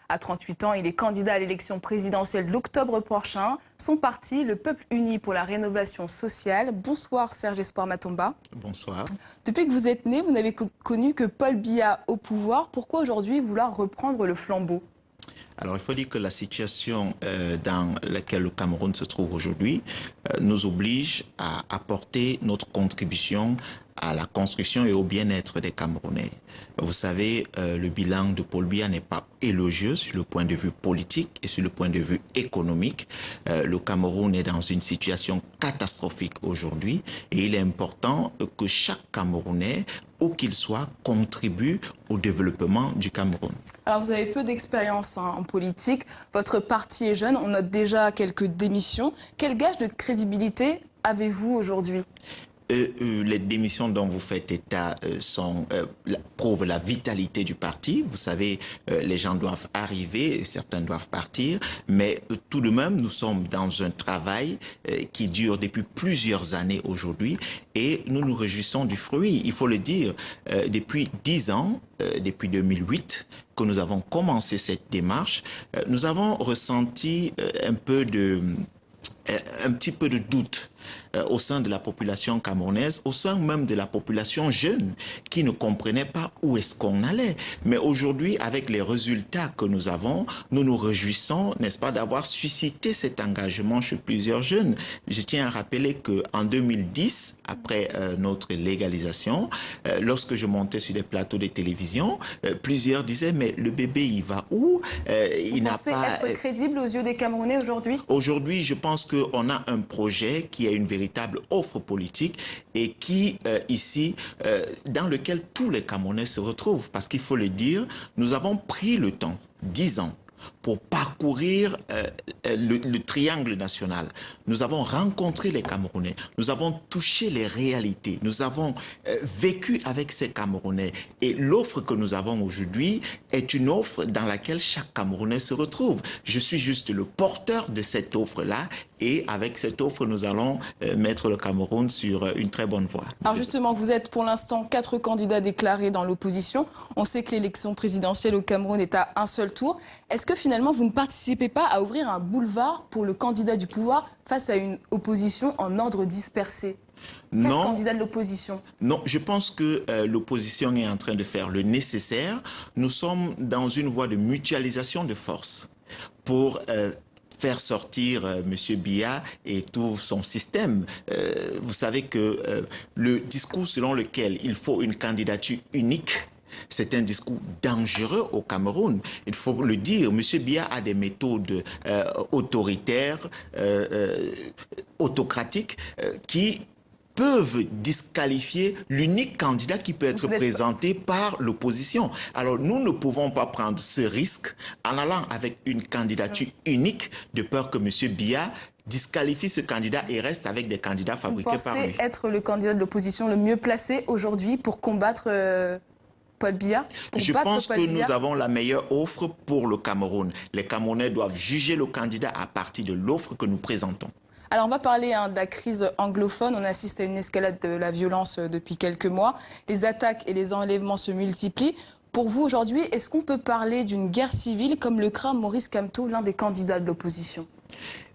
À 38 ans, il est candidat à l'élection présidentielle d'octobre prochain. Son parti, le Peuple uni pour la rénovation sociale. Bonsoir Serge Espoir Matomba. Bonsoir. Depuis que vous êtes né, vous n'avez connu que Paul Biya au pouvoir. Pourquoi aujourd'hui vouloir reprendre le flambeau ? Alors, il faut dire que la situation dans laquelle le Cameroun se trouve aujourd'hui nous oblige à apporter notre contribution à la construction et au bien-être des Camerounais. Vous savez, le bilan de Paul Biya n'est pas élogieux sur le point de vue politique et sur le point de vue économique. Le Cameroun est dans une situation catastrophique aujourd'hui et il est important que chaque Camerounais, où qu'il soit, contribue au développement du Cameroun. Alors vous avez peu d'expérience en politique, votre parti est jeune, on note déjà quelques démissions. Quel gage de crédibilité avez-vous aujourd'hui ? Les démissions dont vous faites état prouvent la vitalité du parti. Vous savez, les gens doivent arriver et certains doivent partir. Mais tout de même, nous sommes dans un travail qui dure depuis plusieurs années aujourd'hui et nous nous réjouissons du fruit. Il faut le dire, depuis 10 ans, depuis 2008, que nous avons commencé cette démarche, nous avons ressenti un petit peu de doute au sein de la population camerounaise, au sein même de la population jeune qui ne comprenait pas où est-ce qu'on allait. Mais aujourd'hui, avec les résultats que nous avons, nous nous réjouissons, n'est-ce pas, d'avoir suscité cet engagement chez plusieurs jeunes. Je tiens à rappeler qu'en 2010, après notre légalisation, lorsque je montais sur des plateaux de télévision, plusieurs disaient, mais le bébé, il va où? Vous pensez être crédible aux yeux des Camerounais aujourd'hui? Aujourd'hui, je pense qu'on a un projet qui a une véritable offre politique et qui, dans lequel tous les Camerounais se retrouvent. Parce qu'il faut le dire, nous avons pris le temps, 10 ans, pour parcourir le triangle national. Nous avons rencontré les Camerounais, nous avons touché les réalités, nous avons vécu avec ces Camerounais. Et l'offre que nous avons aujourd'hui est une offre dans laquelle chaque Camerounais se retrouve. Je suis juste le porteur de cette offre-là et avec cette offre, nous allons mettre le Cameroun sur une très bonne voie. Alors justement, vous êtes pour l'instant 4 candidats déclarés dans l'opposition. On sait que l'élection présidentielle au Cameroun est à un seul tour. Est-ce que finalement, vous ne participez pas à ouvrir un boulevard pour le candidat du pouvoir face à une opposition en ordre dispersé? Non, candidat de l'opposition? Non, je pense que l'opposition est en train de faire le nécessaire. Nous sommes dans une voie de mutualisation de forces pour faire sortir M. Biya et tout son système. Vous savez que le discours selon lequel il faut une candidature unique, c'est un discours dangereux au Cameroun. Il faut le dire, M. Biya a des méthodes autoritaires, autocratiques, qui peuvent disqualifier l'unique candidat qui peut être présenté par l'opposition. Alors nous ne pouvons pas prendre ce risque en allant avec une candidature unique de peur que M. Biya disqualifie ce candidat et reste avec des candidats fabriqués par lui. Vous pensez être le candidat de l'opposition le mieux placé aujourd'hui pour combattre Paul Biya? Je pense que nous avons la meilleure offre pour le Cameroun. Les Camerounais doivent juger le candidat à partir de l'offre que nous présentons. Alors on va parler de la crise anglophone. On assiste à une escalade de la violence depuis quelques mois. Les attaques et les enlèvements se multiplient. Pour vous aujourd'hui, est-ce qu'on peut parler d'une guerre civile comme le craint Maurice Kamto, l'un des candidats de l'opposition?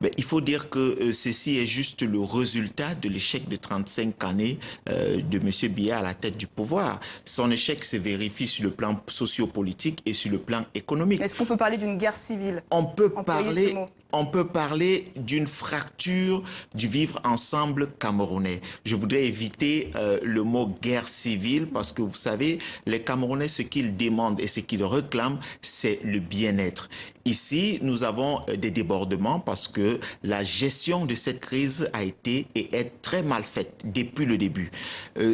Mais il faut dire que ceci est juste le résultat de l'échec de 35 années de M. Biya à la tête du pouvoir. Son échec se vérifie sur le plan sociopolitique et sur le plan économique. Est-ce qu'on peut parler d'une guerre civile? On peut parler d'une fracture du vivre ensemble camerounais. Je voudrais éviter le mot guerre civile parce que vous savez, les Camerounais, ce qu'ils demandent et ce qu'ils réclament, c'est le bien-être. Ici, nous avons des débordements parce que la gestion de cette crise a été et est très mal faite depuis le début.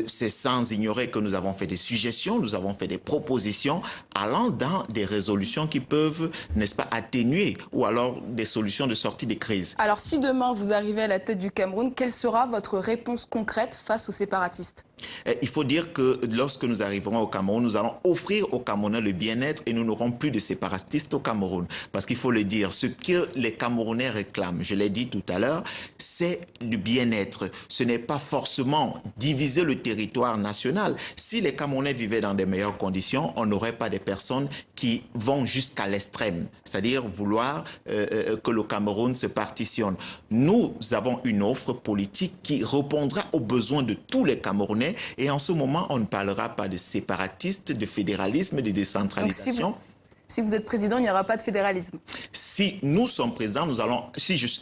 C'est sans ignorer que nous avons fait des suggestions, nous avons fait des propositions allant dans des résolutions qui peuvent, n'est-ce pas, atténuer ou alors des solutions de sortie des crises. Alors si demain vous arrivez à la tête du Cameroun, quelle sera votre réponse concrète face aux séparatistes ? Il faut dire que lorsque nous arriverons au Cameroun, nous allons offrir aux Camerounais le bien-être et nous n'aurons plus de séparatistes au Cameroun. Parce qu'il faut le dire, ce que les Camerounais réclament, je l'ai dit tout à l'heure, c'est du bien-être. Ce n'est pas forcément diviser le territoire national. Si les Camerounais vivaient dans des meilleures conditions, on n'aurait pas des personnes qui vont jusqu'à l'extrême, c'est-à-dire vouloir que le Cameroun se partitionne. Nous avons une offre politique qui répondra aux besoins de tous les Camerounais et en ce moment, on ne parlera pas de séparatistes, de fédéralisme, de décentralisation. Donc, si vous êtes président, il n'y aura pas de fédéralisme. Si nous sommes présidents, nous allons,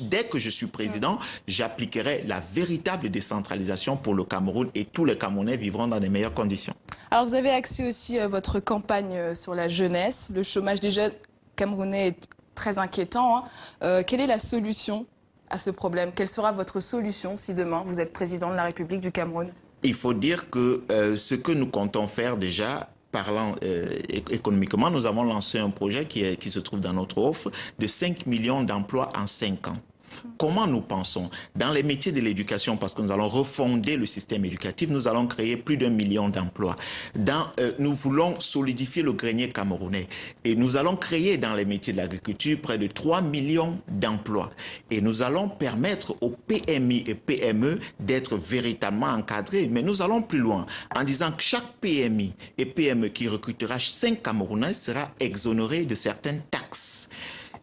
dès que je suis président, j'appliquerai la véritable décentralisation pour le Cameroun et tous les Camerounais vivront dans les meilleures conditions. Alors, vous avez axé aussi votre campagne sur la jeunesse. Le chômage des jeunes camerounais est très inquiétant. Quelle est la solution à ce problème? Quelle sera votre solution si demain vous êtes président de la République du Cameroun? Il faut dire que ce que nous comptons faire déjà, parlant économiquement, nous avons lancé un projet qui se trouve dans notre offre de 5 millions d'emplois en 5 ans. Comment nous pensons? Dans les métiers de l'éducation, parce que nous allons refonder le système éducatif, nous allons créer plus d'1 million d'emplois. Nous voulons solidifier le grenier camerounais et nous allons créer dans les métiers de l'agriculture près de 3 millions d'emplois. Et nous allons permettre aux PMI et PME d'être véritablement encadrés. Mais nous allons plus loin en disant que chaque PMI et PME qui recrutera 5 Camerounais sera exonéré de certaines taxes.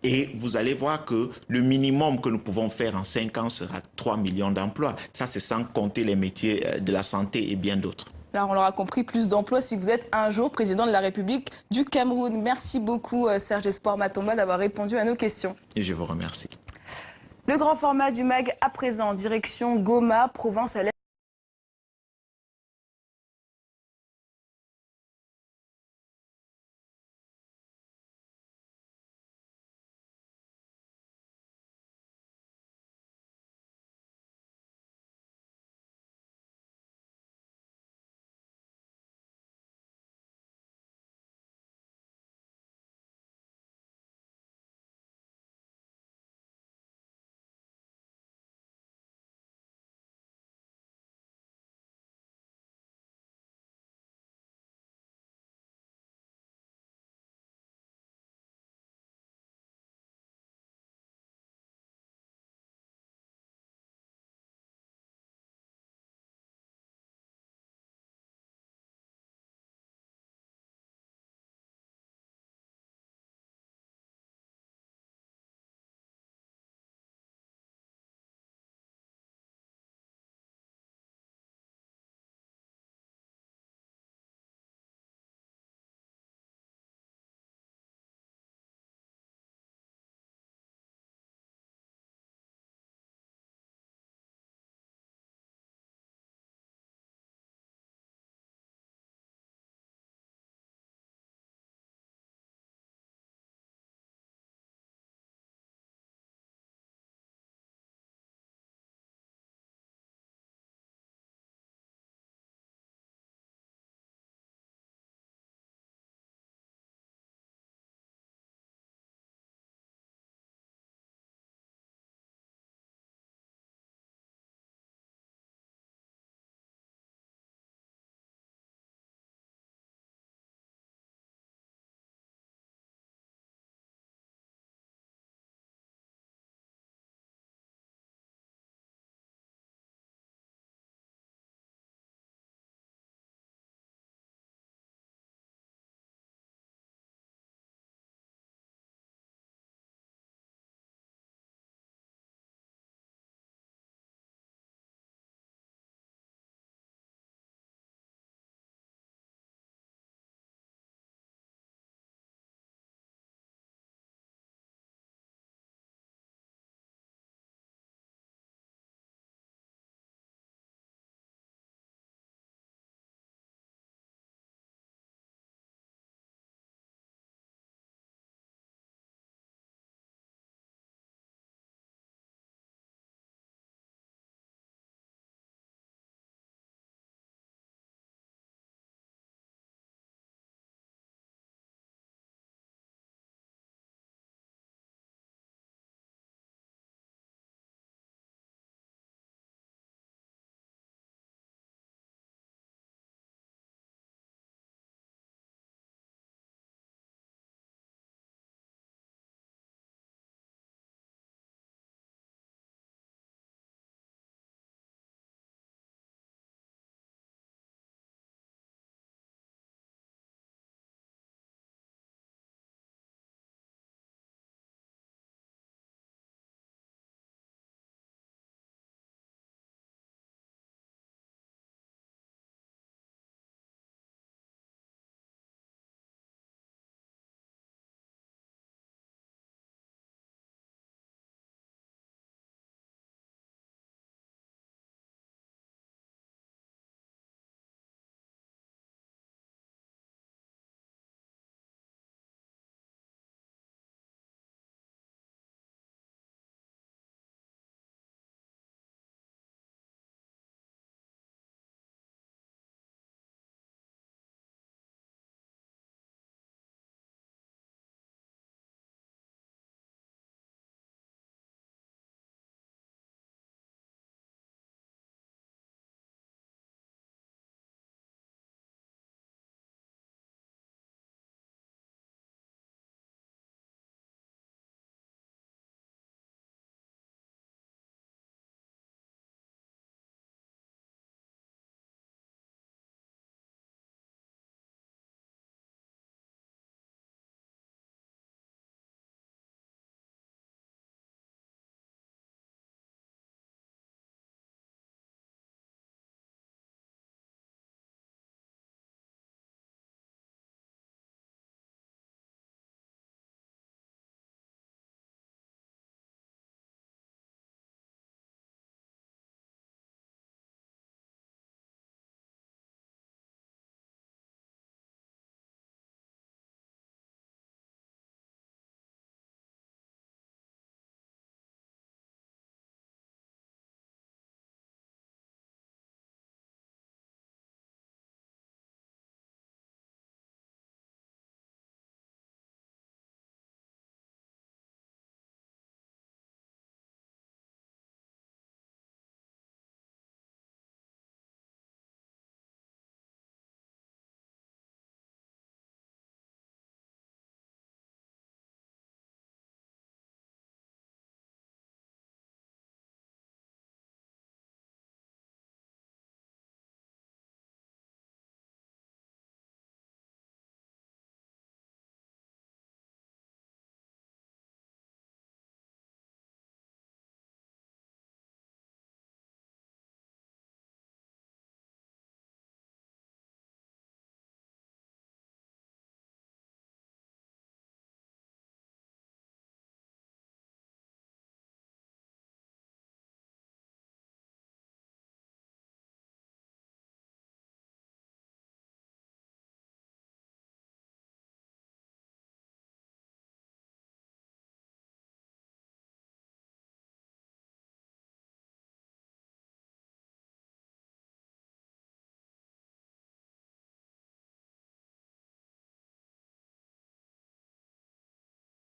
Et vous allez voir que le minimum que nous pouvons faire en 5 ans sera 3 millions d'emplois. Ça, c'est sans compter les métiers de la santé et bien d'autres. Là, on l'aura compris, plus d'emplois si vous êtes un jour président de la République du Cameroun. Merci beaucoup, Serge Espoir Matomba, d'avoir répondu à nos questions. Et je vous remercie. Le grand format du MAG à présent, direction Goma, province à l'est.